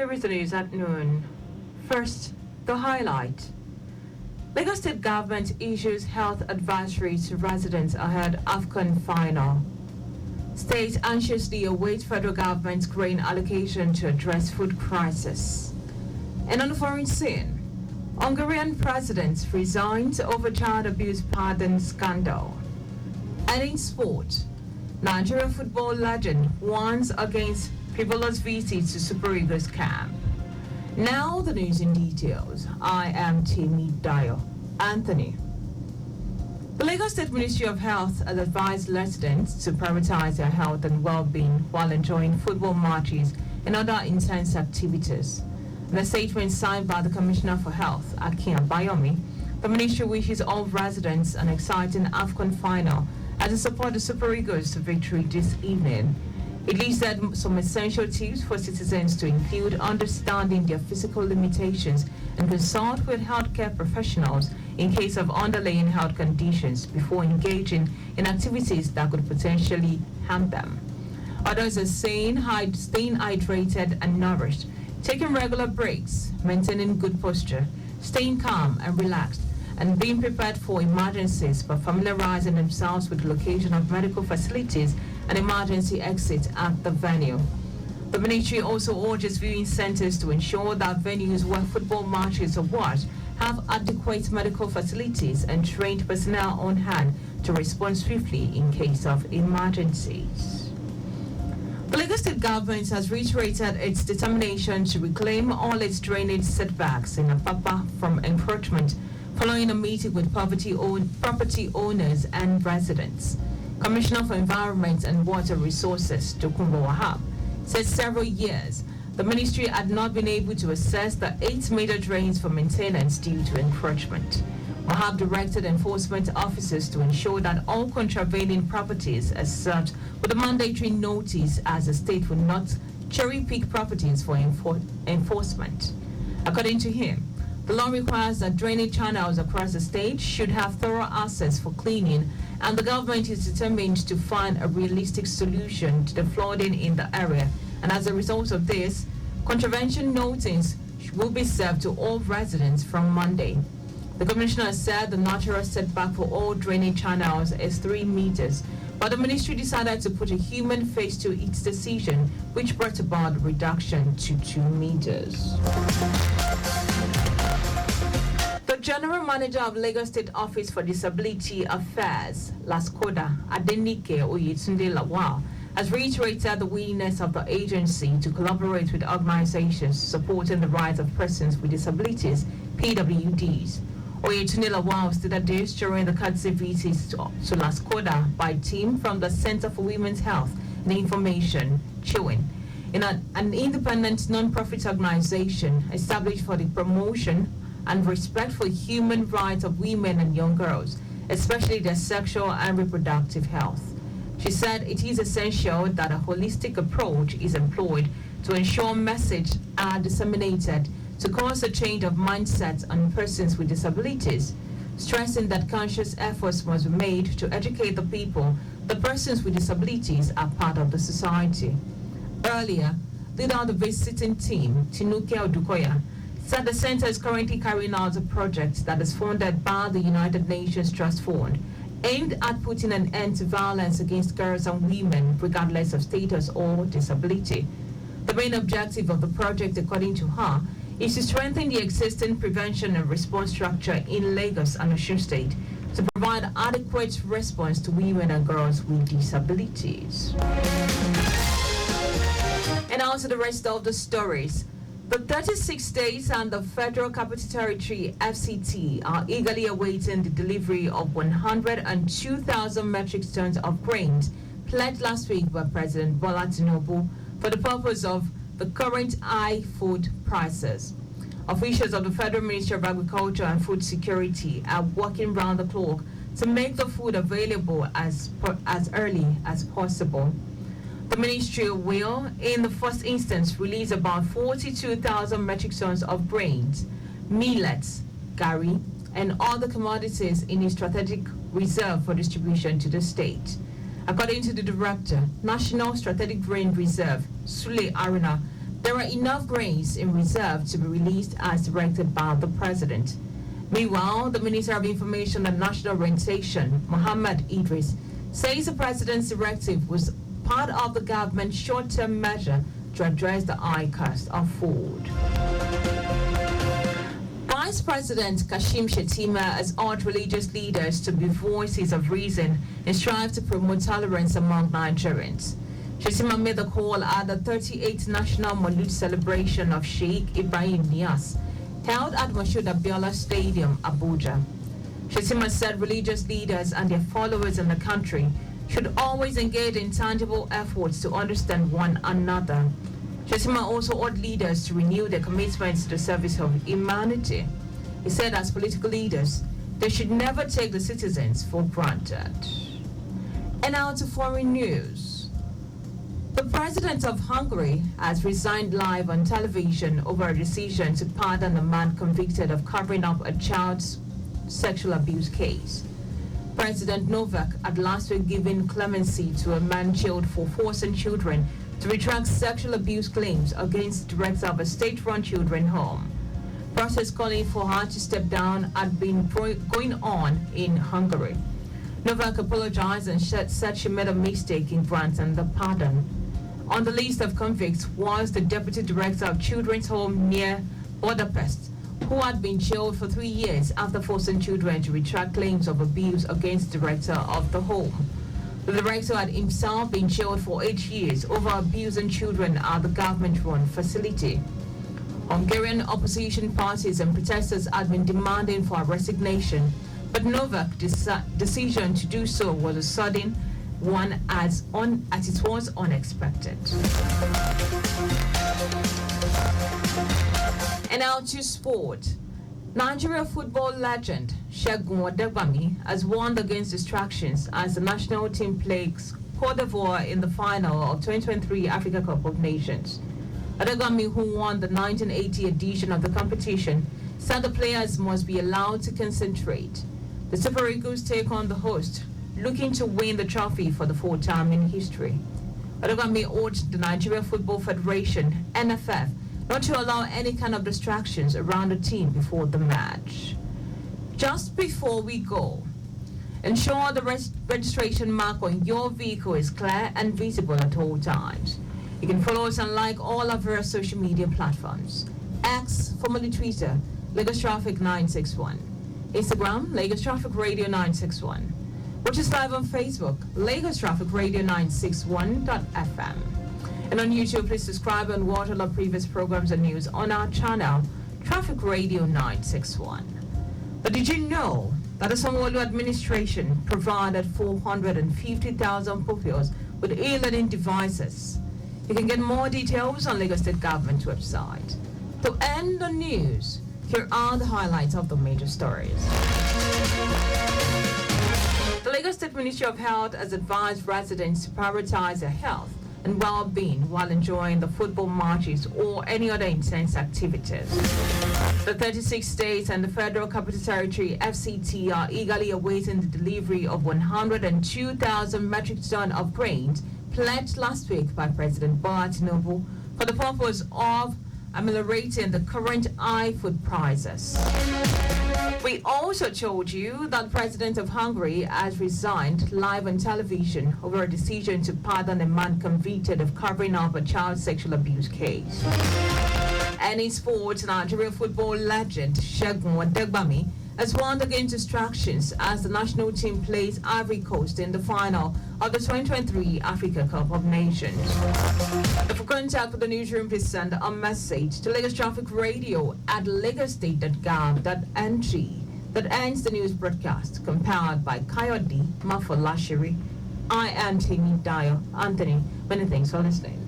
Here is the news at noon. First, the highlight. Lagos State government issues health advisory to residents ahead AFCON final. States anxiously await federal government's grain allocation to address food crisis. And on the foreign scene, Hungarian president resigns over child abuse pardon scandal. And in sport, Nigerian football legend warns against frivolous visits to Super Eagles camp. Now the news in details. I am Timmy Dayo. Anthony. The Lagos State Ministry of Health has advised residents to prioritize their health and well-being while enjoying football matches and other intense activities. In a statement signed by the Commissioner for Health, Akin Abayomi, the ministry wishes all residents an exciting AFCON final as they support the Super Eagles to victory this evening. It listed some essential tips for citizens to include understanding their physical limitations and consult with healthcare professionals in case of underlying health conditions before engaging in activities that could potentially harm them. Others are saying staying hydrated and nourished, taking regular breaks, maintaining good posture, staying calm and relaxed, and being prepared for emergencies by familiarizing themselves with the location of medical facilities and emergency exits at the venue. The ministry also urges viewing centers to ensure that venues where football matches are watched have adequate medical facilities and trained personnel on hand to respond swiftly in case of emergencies. The Lagos State government has reiterated its determination to reclaim all its drainage setbacks in Apapa from encroachment following a meeting with property owners and residents. Commissioner for Environment and Water Resources, Tokunbo Wahab, said several years the ministry had not been able to assess the 8 major drains for maintenance due to encroachment. Wahab directed enforcement officers to ensure that all contravening properties are served with a mandatory notice as the state would not cherry-pick properties for enforcement. According to him, the law requires that drainage channels across the state should have thorough access for cleaning, and the government is determined to find a realistic solution to the flooding in the area. And as a result of this, contravention notice will be served to all residents from Monday. The commissioner said the natural setback for all drainage channels is 3 meters, but the ministry decided to put a human face to its decision, which brought about a reduction to 2 meters. The General Manager of Lagos State Office for Disability Affairs, LASCODA, Adenike Oyetunde Lawal, has reiterated the willingness of the agency to collaborate with organizations supporting the rights of persons with disabilities, PWDs. Oyetunde Lawal stated this during the courtesy visit to LASCODA by a team from the Center for Women's Health and Information, CHIWIN, in an independent non-profit organization established for the promotion and respect for human rights of women and young girls, especially their sexual and reproductive health. She said it is essential that a holistic approach is employed to ensure messages are disseminated to cause a change of mindset on persons with disabilities, stressing that conscious efforts must be made to educate the people that persons with disabilities are part of the society. Earlier, leader of the visiting team, Tinuke Odukoya, said the center is currently carrying out a project that is funded by the United Nations Trust Fund, aimed at putting an end to violence against girls and women, regardless of status or disability. The main objective of the project, according to her, is to strengthen the existing prevention and response structure in Lagos and Osun State to provide adequate response to women and girls with disabilities. And also the rest of the stories. The 36 states and the Federal Capital Territory, FCT, are eagerly awaiting the delivery of 102,000 metric tons of grains pledged last week by President Bola Tinubu for the purpose of the current high food prices. Officials of the Federal Ministry of Agriculture and Food Security are working round the clock to make the food available as early as possible. The ministry will, in the first instance, release about 42,000 metric tons of grains, millets, gari, and other commodities in a strategic reserve for distribution to the state. According to the director, National Strategic Grain Reserve, Sule Aruna, there are enough grains in reserve to be released as directed by the President. Meanwhile, the Minister of Information and National Orientation, Mohammed Idris, says the President's directive was part of the government's short-term measure to address the high cost of food. Vice President Kashim Shettima has urged religious leaders to be voices of reason and strive to promote tolerance among Nigerians. Shettima made the call at the 38th National Maulud celebration of Sheikh Ibrahim Niasse, held at Moshood Abiola Stadium, Abuja. Shettima said religious leaders and their followers in the country should always engage in tangible efforts to understand one another. Shettima also urged leaders to renew their commitments to the service of humanity. He said as political leaders, they should never take the citizens for granted. And now to foreign news. The president of Hungary has resigned live on television over a decision to pardon a man convicted of covering up a child's sexual abuse case. President Novak had last week given clemency to a man jailed for forcing children to retract sexual abuse claims against the director of a state-run children's home. Process calling for her to step down had been going on in Hungary. Novak apologized and said she made a mistake in granting the pardon. On the list of convicts was the deputy director of children's home near Budapest, who had been jailed for 3 years after forcing children to retract claims of abuse against the director of the home. The director had himself been jailed for 8 years over abusing children at the government-run facility. Hungarian opposition parties and protesters had been demanding for a resignation, but Novak's decision to do so was a sudden one as it was unexpected. And now to sport. Nigeria football legend Segun Odegbami has warned against distractions as the national team plays Cote d'Ivoire in the final of 2023 Africa Cup of Nations. Odegbami, who won the 1980 edition of the competition, said the players must be allowed to concentrate. The Super Eagles take on the host, looking to win the trophy for the fourth time in history. Odegbami urged the Nigeria Football Federation, NFF, not to allow any kind of distractions around the team before the match. Just before we go, ensure the registration mark on your vehicle is clear and visible at all times. You can follow us and like all of our social media platforms. X, formerly Twitter, Lagos Traffic 961. Instagram, Lagos Traffic Radio 961. Watch us live on Facebook, Lagos Traffic Radio 961.fm. And on YouTube, please subscribe and watch all our previous programs and news on our channel, Traffic Radio 961. But did you know that the Sanwo-Olu administration provided 450,000 pupils with e-learning devices? You can get more details on Lagos State Government website. To end the news, here are the highlights of the major stories. The Lagos State Ministry of Health has advised residents to prioritize their health and well-being while enjoying the football matches or any other intense activities. The 36 states and the Federal Capital Territory (FCT) are eagerly awaiting the delivery of 102,000 metric tons of grains pledged last week by President Bola Tinubu for the purpose of ameliorating the current high food prices. We also told you that the President of Hungary has resigned live on television over a decision to pardon a man convicted of covering up a child sexual abuse case. And in sports, Nigeria football legend Segun Odegbami has warned against distractions as the national team plays Ivory Coast in the final of the 2023 Africa Cup of Nations. For contact with the newsroom, please send a message to Lagos Traffic Radio at lagostate.gov.ng. That ends the news broadcast, compiled by Kayode Mafolashiri. I am Dayo. Anthony, many thanks for listening.